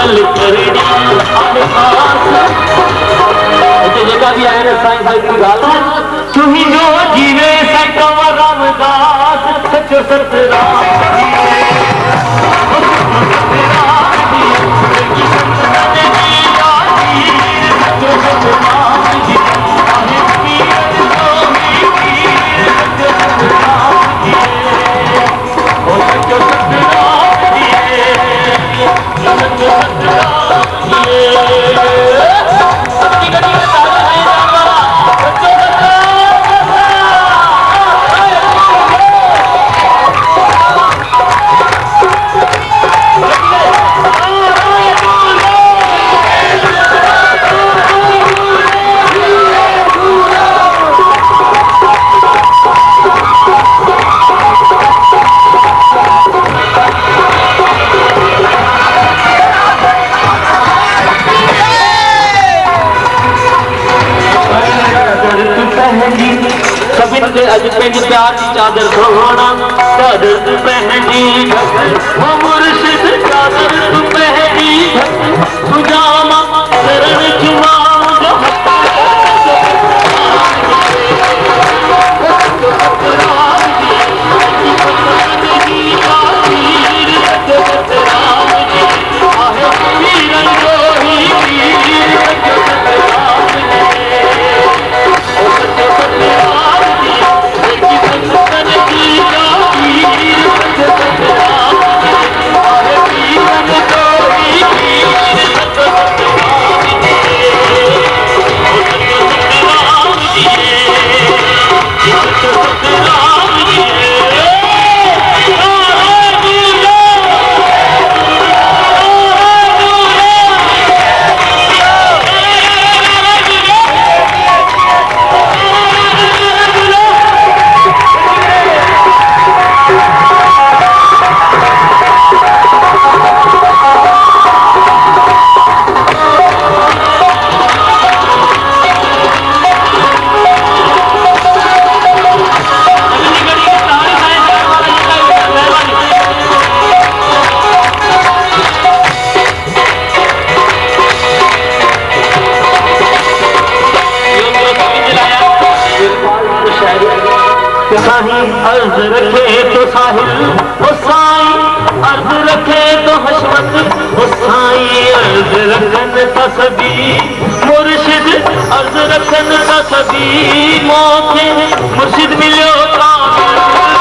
गल करनी जगह भी आए ना साईं साईं की गल तू ही जो जीवे सकवा रामदास सचो सतराम अज पिंड प्यार की चादर सोना चादर तू पहनी वो मुर्शिद चादर तू पहनी तू जामा शरण चुमाऊं अर्ज रखे तो साहिल वो साईं अर्ज रखे तो हशमत वो साईं अर्ज रखन का सभी मुर्शिद अर्ज रखन का सभी मौके मुर्शिद मिलो का